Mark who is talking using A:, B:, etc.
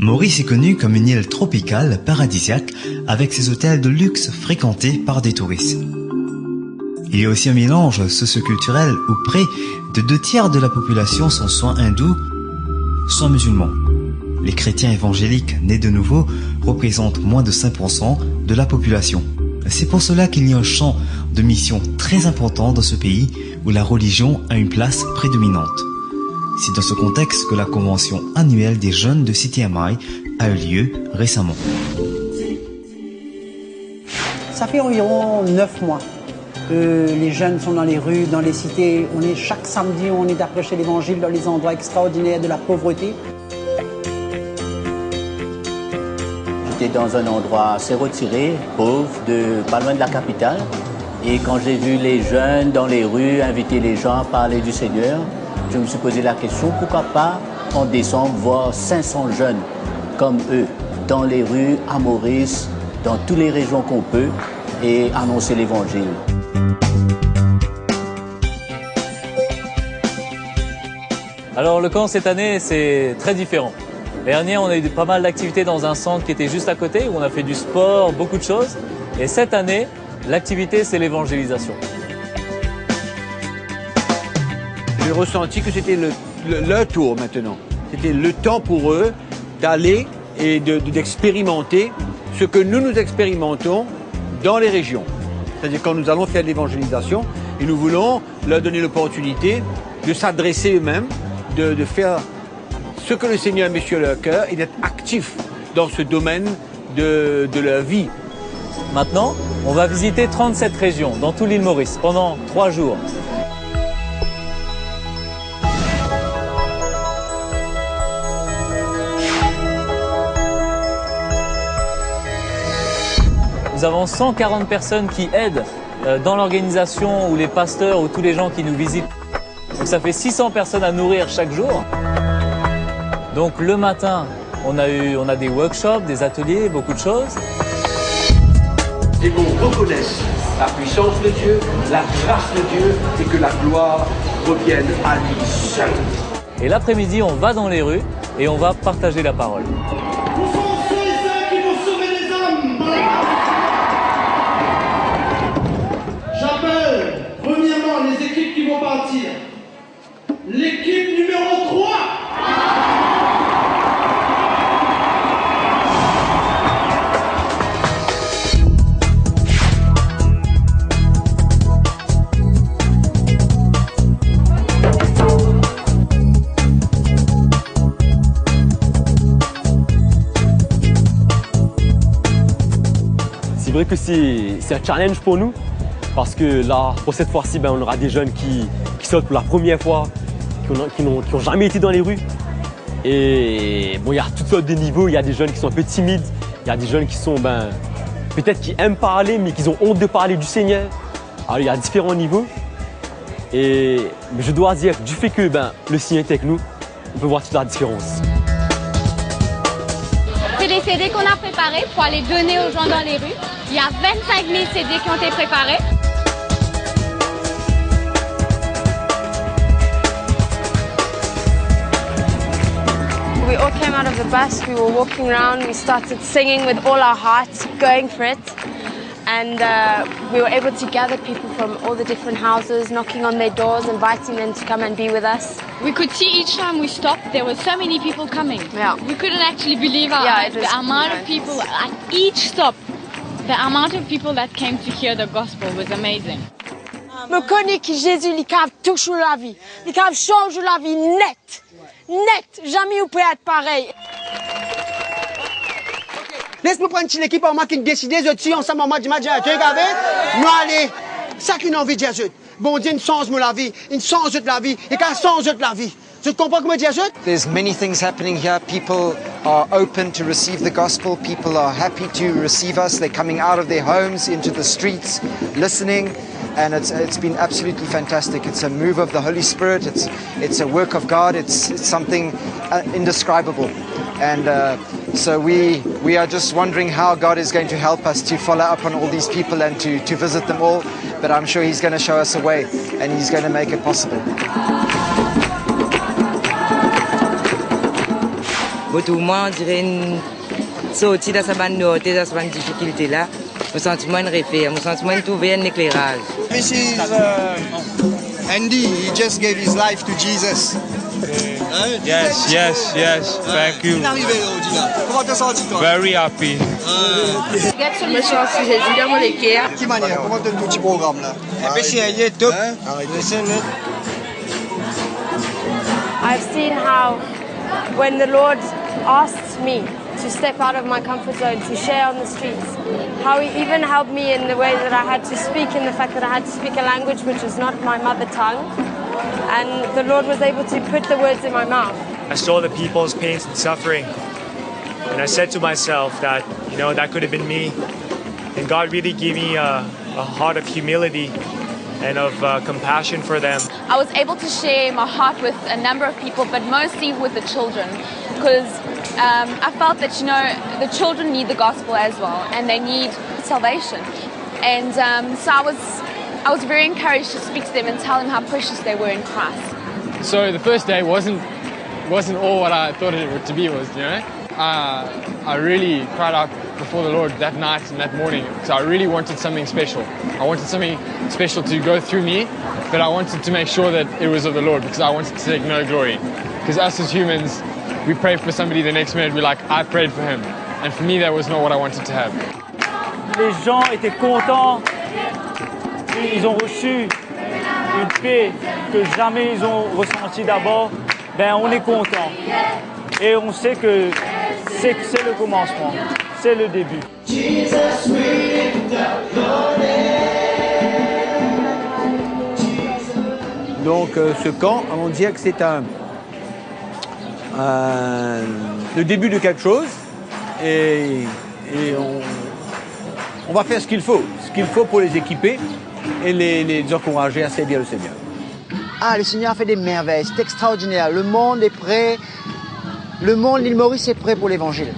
A: Maurice est connu comme une île tropicale paradisiaque avec ses hôtels de luxe fréquentés par des touristes. Il y a aussi un mélange socioculturel où près de 2/3 de la population sont soit hindous, soit musulmans. Les chrétiens évangéliques nés de nouveau représentent moins de 5% de la population. C'est pour cela qu'il y a un champ de mission très important dans ce pays où la religion a une place prédominante. C'est dans ce contexte que la convention annuelle des jeunes de City MI a eu lieu récemment.
B: Ça fait environ 9 mois que les jeunes sont dans les rues, dans les cités. Chaque samedi, on est d'approcher l'évangile dans les endroits extraordinaires de la pauvreté.
C: J'étais dans un endroit assez retiré, pauvre, pas loin de la capitale. Et quand j'ai vu les jeunes dans les rues inviter les gens à parler du Seigneur, je me suis posé la question, pourquoi pas en décembre voir 500 jeunes comme eux dans les rues, à Maurice, dans toutes les régions qu'on peut, et annoncer l'évangile.
D: Alors le camp cette année, c'est très différent. L'année dernière, on a eu pas mal d'activités dans un centre qui était juste à côté, où on a fait du sport, beaucoup de choses. Et cette année, l'activité, c'est l'évangélisation.
E: J'ai ressenti que c'était leur tour maintenant. C'était le temps pour eux d'aller et d'expérimenter ce que nous expérimentons dans les régions. C'est-à-dire quand nous allons faire de l'évangélisation, et nous voulons leur donner l'opportunité de s'adresser eux-mêmes, de faire ce que le Seigneur a mis sur leur cœur et d'être actifs dans ce domaine de leur vie.
D: Maintenant, on va visiter 37 régions dans toute l'île Maurice pendant 3 jours. Nous avons 140 personnes qui aident dans l'organisation, ou les pasteurs, ou tous les gens qui nous visitent. Donc ça fait 600 personnes à nourrir chaque jour. Donc le matin, on a des workshops, des ateliers, beaucoup de choses.
F: Et qu'on reconnaisse la puissance de Dieu, la grâce de Dieu, et que la gloire revienne à lui seul.
D: Et l'après-midi, on va dans les rues et on va partager la parole.
G: Nous sommes ceux qui vont sauver les âmes dans la grâce. J'appelle premièrement les équipes qui vont partir. L'équipe numéro 3.
H: C'est vrai que c'est un challenge pour nous parce que là, pour cette fois-ci, on aura des jeunes qui sautent pour la première fois, qui n'ont jamais été dans les rues. Et bon, il y a toutes sortes de niveaux. Il y a des jeunes qui sont un peu timides, il y a des jeunes qui sont peut-être qui aiment parler mais qui ont honte de parler du Seigneur. Alors il y a différents niveaux. Mais je dois dire, du fait que le Seigneur est avec nous, on peut voir toute la différence.
I: C'est des CD qu'on a préparés pour aller donner aux gens dans les rues. Il y a 25 000 CD qui ont été préparés.
J: We all came out of the bus, we were walking around, we started singing with all our hearts, going for it. And we were able to gather people from all the different houses, knocking on their doors, inviting them to come and be with us.
I: We could see each time we stopped, there were so many people coming.
J: Yeah.
I: We couldn't actually believe the amount of people at each stop. The amount of people that came to hear the gospel was amazing.
J: Je connais que Jésus, il a touché la vie, il a changé la vie net. Net, jamais on peut être pareil.
B: Laisse-moi prendre une équipe en moi qui décide de tuer ensemble en moi du match à truc avec. Nous allez, ça qui nous envie de Jésus. Bon Dieu, il change la vie, il change de la vie, et quand il change de la vie. Tu comprends comment Jésus?
K: There's many things happening here. People are open to receive the gospel. People are happy to receive us. They're coming out of their homes into the streets, listening. And it's been absolutely fantastic. It's a move of the Holy Spirit. It's a work of God. It's something indescribable. And so we are just wondering how God is going to help us to follow up on all these people and to visit them all. But I'm sure He's going to show us a way, and He's going to make it possible.
L: Autrement, on dirait une sortie dans cette nouveauté, dans cette difficulté-là. Mon sentiment de référé, mon sentiment de trouver un éclairage.
M: This is Andy. He just gave his life to Jesus.
N: Yes. Thank you.
M: Comment t'as senti toi?
N: Very happy.
L: Je me suis senti Jésus dans mon équerre.
M: De quelle manière? Comment t'as le petit programme là?
J: I've seen how when the Lord asked me to step out of my comfort zone, to share on the streets, how he even helped me in the way that I had to speak, in the fact that I had to speak a language which is not my mother tongue. And the Lord was able to put the words in my mouth.
O: I saw the people's pains and suffering. And I said to myself that, that could have been me. And God really gave me a heart of humility and of compassion for them.
I: I was able to share my heart with a number of people, but mostly with the children, because I felt that, the children need the gospel as well, and they need salvation. And so I was very encouraged to speak to them and tell them how precious they were in Christ.
P: So the first day wasn't all what I thought it would to be, I really cried out before the Lord that night and that morning, because I really wanted something special. I wanted something special to go through me, but I wanted to make sure that it was of the Lord, because I wanted to take no glory. Because us as humans, we pray for somebody, the next minute we're like, I prayed for him. And for me, that was not what I wanted to have.
Q: Les gens étaient contents. Ils ont reçu une paix que jamais ils ont ressentie d'abord. On est content. Et on sait que c'est le commencement, c'est le début.
E: Donc ce camp, on dirait que c'est le début de quelque chose et on va faire ce qu'il faut pour les équiper et les encourager à servir le Seigneur.
B: Ah, le Seigneur a fait des merveilles, c'est extraordinaire. Le monde est prêt, le monde, l'île Maurice est prêt pour l'évangile.